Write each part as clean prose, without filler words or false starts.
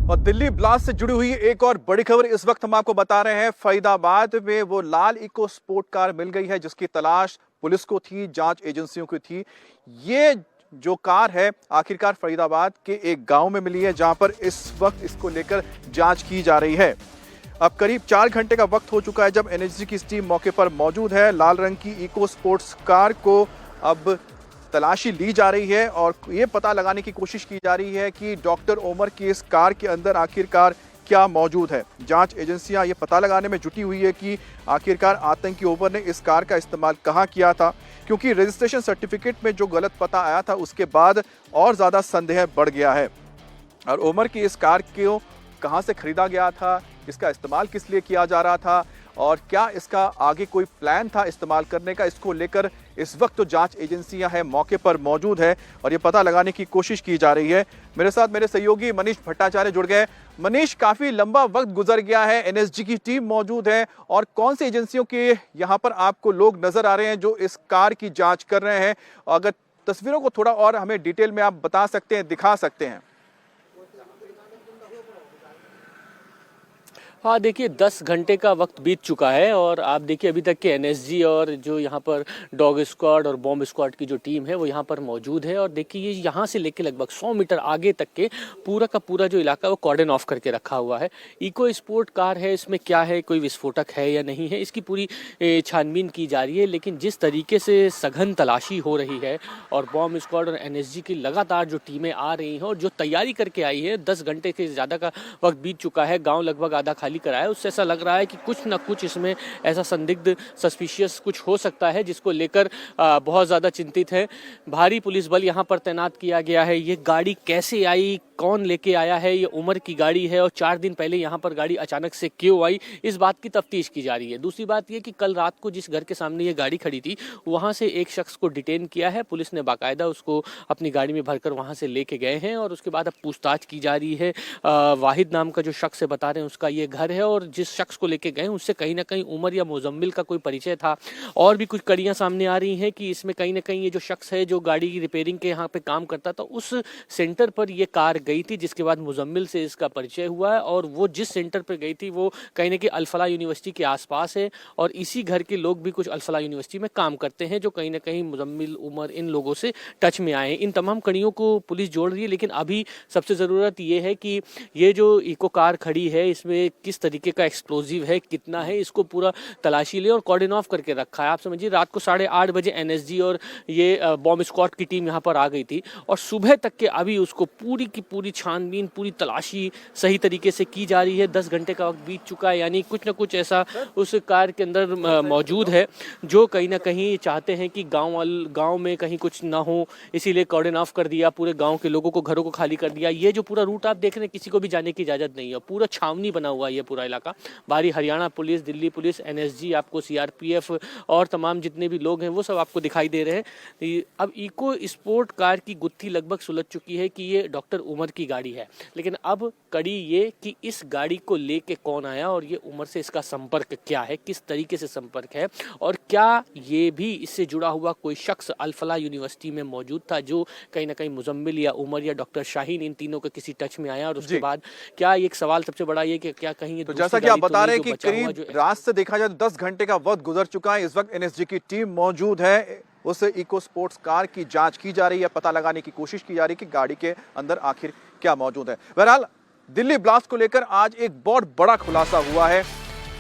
और दिल्ली ब्लास्ट से जुड़ी हुई एक और बड़ी खबर इस वक्त हम आपको बता रहे हैं। फरीदाबाद में वो लाल इको स्पोर्ट कार मिल गई है जिसकी तलाश पुलिस को थी, जांच एजेंसियों को थी। ये जो कार है आखिरकार फरीदाबाद के एक गांव में मिली है जहां पर इस वक्त इसको लेकर जांच की जा रही है। अब करीब 4 घंटे का वक्त हो चुका है जब एनएसजी की टीम मौके पर मौजूद है। लाल रंग की इको स्पोर्ट्स कार को अब तलाशी ली जा रही है और ये पता लगाने की कोशिश की जा रही है कि डॉक्टर ओमर की इस कार के अंदर आखिरकार क्या मौजूद है। जांच एजेंसियां ये पता लगाने में जुटी हुई है कि आखिरकार आतंकी ओमर ने इस कार का इस्तेमाल कहां किया था, क्योंकि रजिस्ट्रेशन सर्टिफिकेट में जो गलत पता आया था उसके बाद और ज्यादा संदेह बढ़ गया है। और ओमर की इस कार को कहां से खरीदा गया था, इसका इस्तेमाल किस लिए किया जा रहा था और क्या इसका आगे कोई प्लान था इस्तेमाल करने का, इसको लेकर इस वक्त तो जांच एजेंसियां हैं मौके पर मौजूद है और ये पता लगाने की कोशिश की जा रही है। मेरे साथ मेरे सहयोगी मनीष भट्टाचार्य जुड़ गए। मनीष, काफी लंबा वक्त गुजर गया है, एनएसजी की टीम मौजूद है और कौन सी एजेंसियों के यहाँ पर आपको लोग नजर आ रहे हैं जो इस कार की जांच कर रहे हैं? अगर तस्वीरों को थोड़ा और हमें डिटेल में आप बता सकते हैं, दिखा सकते हैं। हाँ, देखिए 10 घंटे का वक्त बीत चुका है और आप देखिए अभी तक के एनएसजी और जो यहाँ पर डॉग स्क्वाड और बॉम्ब स्क्वाड की जो टीम है वो यहाँ पर मौजूद है। और देखिए ये यहाँ से लेके लगभग 100 मीटर आगे तक के पूरा का पूरा जो इलाका है वो कॉर्डन ऑफ करके रखा हुआ है। इको स्पोर्ट कार है, इसमें क्या है, कोई विस्फोटक है या नहीं है, इसकी पूरी छानबीन की जा रही है। लेकिन जिस तरीके से सघन तलाशी हो रही है और बॉम्ब स्क्वाड और एनएसजी की लगातार जो टीमें आ रही हैं और जो तैयारी करके आई है, 10 घंटे से ज़्यादा का वक्त बीत चुका है, गाँव लगभग आधा खाली कराया, उससे ऐसा लग रहा है कि कुछ ना कुछ इसमें ऐसा संदिग्ध सस्पिशियस कुछ हो सकता है जिसको लेकर बहुत ज़्यादा चिंतित है। भारी पुलिस बल यहाँ पर तैनात किया गया है। ये गाड़ी कैसे आई, कौन लेके आया है, ये उमर की गाड़ी है और 4 दिन पहले यहाँ पर गाड़ी अचानक से क्यों आई, इस बात की तफ्तीश की जा रही है। दूसरी बात ये कि कल रात को जिस घर के सामने ये गाड़ी खड़ी थी वहाँ से एक शख्स को डिटेन किया है पुलिस ने, बाकायदा उसको अपनी गाड़ी में भरकर वहाँ से लेके गए हैं और उसके बाद अब पूछताछ की जा रही है। वाहिद नाम का जो शख्स है बता रहे हैं उसका ये घर है और जिस शख्स को लेके गए उससे कहीं ना कहीं उमर या मुजम्मिल का कोई परिचय था। और भी कुछ कड़ियां सामने आ रही हैं कि इसमें कहीं ना कहीं ये जो शख्स है जो गाड़ी की रिपेयरिंग के यहाँ पे काम करता था उस सेंटर पर ये कार गई थी, जिसके बाद मुजम्मिल से इसका परिचय हुआ है और वो जिस सेंटर पर गई थी वो कहीं ना कहीं अल-फलाह यूनिवर्सिटी के आसपास है और इसी घर के लोग भी कुछ अल-फलाह यूनिवर्सिटी में काम करते हैं जो कहीं ना कहीं मुजम्मिल, उमर, इन लोगों से टच में आए हैं। इन तमाम कड़ियों को पुलिस जोड़ रही है, लेकिन अभी सबसे ज़रूरत ये है कि ये जो इको कार खड़ी है इसमें किस तरीके का एक्सप्लोजिव है, कितना है, इसको पूरा तलाशी ले और कॉर्डन ऑफ करके रखा है। आप समझिए रात को 8:30 बजे एनएसजी और ये बॉम्ब स्क्वाड की टीम यहाँ पर आ गई थी और सुबह तक के अभी उसको पूरी की पूरी छानबीन, पूरी तलाशी सही तरीके से की जा रही है। 10 घंटे का वक्त बीत चुका है, यानी कुछ ना कुछ ऐसा उस कार के अंदर मौजूद है जो कहीं ना कहीं चाहते हैं कि गाँव में कहीं कुछ ना हो, इसीलिए कॉर्डन ऑफ कर दिया, पूरे गाँव के लोगों को घरों को खाली कर दिया। ये जो पूरा रूट आप देख रहे हैं किसी को भी जाने की इजाज़त नहीं है, पूरा छावनी बना हुआ है ये पूरा इलाका। बारी Haryana police, Delhi police, NSG, आपको सीआरपीएफ और तमाम जितने भी लोग हैं वो सब आपको दिखाई दे रहे हैं। अब इको स्पोर्ट कार की गुत्थी लगभग सुलझ चुकी है कि ये डॉक्टर उमर की गाड़ी है, लेकिन अब कड़ी ये कि इस गाड़ी को लेके कौन आया और ये उमर से इसका संपर्क क्या है, किस तरीके से संपर्क है और क्या ये भी इससे जुड़ा हुआ कोई शख्स अल-फलाह यूनिवर्सिटी में मौजूद था जो कहीं ना कहीं मुजम्मिल या उमर या डॉक्टर शाहीन, इन तीनों के किसी टच में आया और उसके बाद क्या, एक सवाल सबसे बड़ा ये कि क्या कहीं तो जैसा कि आप बता रहे हैं कि करीब रात से देखा जाए तो 10 घंटे का वक्त गुजर चुका है। इस वक्त एनएसजी की टीम मौजूद है, उस इको स्पोर्ट्स कार की जांच की जा रही है, पता लगाने की कोशिश की जा रही है कि गाड़ी के अंदर आखिर क्या मौजूद है। बहरहाल दिल्ली ब्लास्ट को लेकर आज एक बहुत बड़ा खुलासा हुआ है।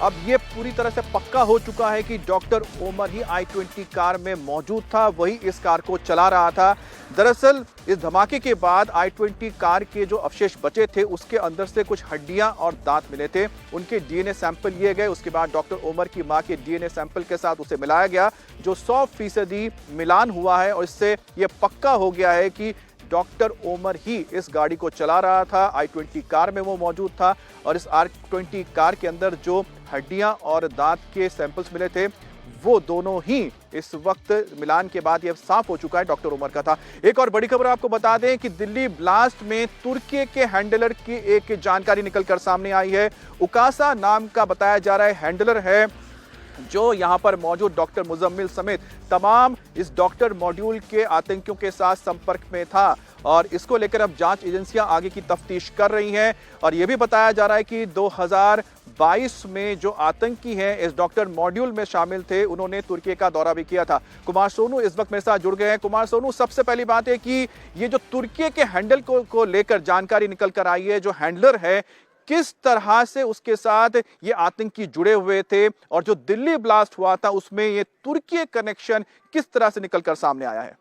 अब ये पूरी तरह से पक्का हो चुका है कि डॉक्टर ओमर ही i20 कार में मौजूद था, वही इस कार को चला रहा था। दरअसल इस धमाके के बाद i20 कार के जो अवशेष बचे थे उसके अंदर से कुछ हड्डियां और दांत मिले थे, उनके डीएनए सैंपल लिए गए। उसके बाद डॉक्टर ओमर की मां के डीएनए सैंपल के साथ उसे मिलाया गया, जो 100% मिलान हुआ है और इससे यह पक्का हो गया है कि डॉक्टर ओमर ही इस गाड़ी को चला रहा था। i20 कार में वो मौजूद था और इस i20 कार के अंदर जो हड्डियां और दांत के सैंपल्स मिले थे वो दोनों ही इस वक्त मिलान के बाद यह साफ हो चुका है डॉक्टर उमर का था। एक और बड़ी खबर आपको बता दें कि दिल्ली ब्लास्ट में तुर्की के हैंडलर की एक जानकारी निकलकर सामने आई है। उकासा नाम का बताया जा रहा है हैंडलर है जो यहां पर मौजूद डॉक्टर मुजम्मिल समेत तमाम इस डॉक्टर मॉड्यूल के आतंकियों के साथ संपर्क में था और इसको लेकर अब जांच एजेंसियां आगे की तफ्तीश कर रही हैं। और यह भी बताया जा रहा है कि 2022 में जो आतंकी हैं इस डॉक्टर मॉड्यूल में शामिल थे, उन्होंने तुर्की का दौरा भी किया था। कुमार सोनू इस वक्त मेरे साथ जुड़ गए हैं। कुमार सोनू, सबसे पहली बात है कि ये जो तुर्की के हैंडल को लेकर जानकारी निकल कर आई है, जो हैंडलर है किस तरह से उसके साथ ये आतंकी जुड़े हुए थे और जो दिल्ली ब्लास्ट हुआ था उसमें ये तुर्की कनेक्शन किस तरह से निकलकर सामने आया है?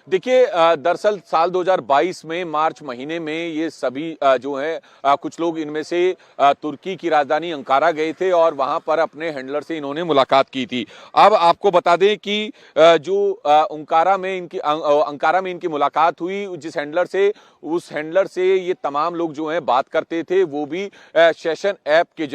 देखिए, दरअसल साल 2022 में मार्च महीने में ये सभी जो है कुछ लोग इनमें से तुर्की की राजधानी अंकारा गए थे और वहां पर अपने हैंडलर से इन्होंने मुलाकात की थी। अब आपको बता दें कि जो अंकारा में इनकी मुलाकात हुई, जिस हैंडलर से, उस हैंडलर से ये तमाम लोग जो हैं बात करते थे, वो भी सेशन ऐप के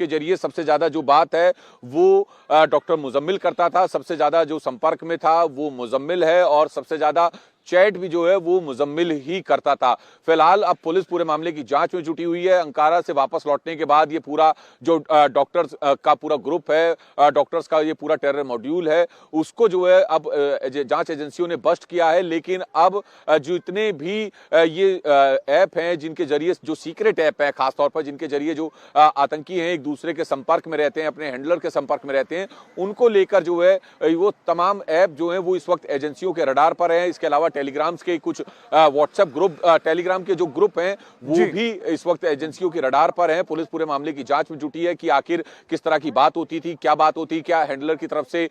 जरिए सबसे ज्यादा जो बात है वो डॉक्टर मुजम्मिल करता था। सबसे ज्यादा जो संपर्क में था वो मुजम्मिल है और सबसे ज्यादा चैट भी जो है वो मुजम्मिल ही करता था। फिलहाल अब पुलिस पूरे मामले की जांच में जुटी हुई है। अंकारा से वापस लौटने के बाद ये पूरा जो डॉक्टर्स का पूरा ग्रुप है, डॉक्टर्स का ये पूरा टेरर मॉड्यूल है, उसको जो है अब जांच एजेंसियों ने बस्ट किया है। लेकिन अब जो इतने भी ये ऐप हैं जिनके जरिए, जो सीक्रेट ऐप है खासतौर पर, जिनके जरिए जो आतंकी हैं एक दूसरे के संपर्क में रहते हैं, अपने हैंडलर के संपर्क में रहते हैं, उनको लेकर जो है वो तमाम ऐप जो है वो इस वक्त एजेंसियों के रडार पर है। इसके अलावा टेलीग्राम्स के कुछ व्हाट्सएप ग्रुप, टेलीग्राम के जो ग्रुप हैं वो भी इस वक्त एजेंसियों के रडार पर हैं। पुलिस पूरे मामले की जांच में जुटी है कि आखिर किस तरह की बात होती थी, क्या बात होती, क्या हैंडलर की तरफ से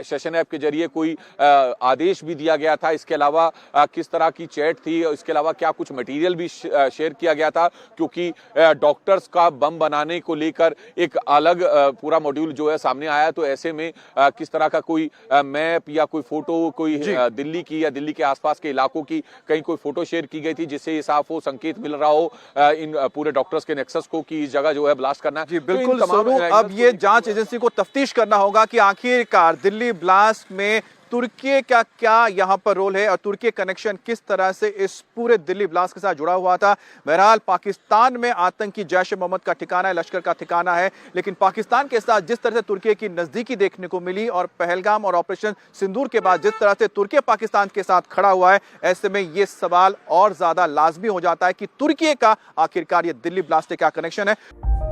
सेशन ऐप के जरिए कोई आदेश भी दिया गया था, इसके अलावा किस तरह की चैट थी, इसके अलावा क्या कुछ मटेरियल भी शेयर किया गया था, क्योंकि डॉक्टर्स का बम बनाने को लेकर एक अलग पूरा मॉड्यूल जो है सामने आया। तो ऐसे में किस तरह का कोई मैप या कोई फोटो, कोई दिल्ली की या दिल्ली के आसपास के इलाकों की कहीं कोई फोटो शेयर की गई थी, जिससे ये साफ हो, संकेत मिल रहा हो इन पूरे डॉक्टर्स के नेक्सस को कि इस जगह जो है ब्लास्ट करना है। जी बिल्कुल सोनू, अब ये जांच एजेंसी को तफ्तीश करना होगा कि आखिरकार दिल्ली ब्लास्ट में तुर्की का क्या यहां पर रोल है और तुर्की कनेक्शन किस तरह से इस पूरे दिल्ली ब्लास्ट के साथ जुड़ा हुआ था। बहरहाल पाकिस्तान में आतंकी जैश-ए-मोहम्मद का ठिकाना है, लश्कर का ठिकाना है, लेकिन पाकिस्तान के साथ जिस तरह से तुर्की की नजदीकी देखने को मिली और पहलगाम और ऑपरेशन सिंदूर के बाद जिस तरह से तुर्की पाकिस्तान के साथ खड़ा हुआ है, ऐसे में यह सवाल और ज्यादा लाजमी हो जाता है कि तुर्की का आखिरकार ये दिल्ली ब्लास्ट से क्या कनेक्शन है।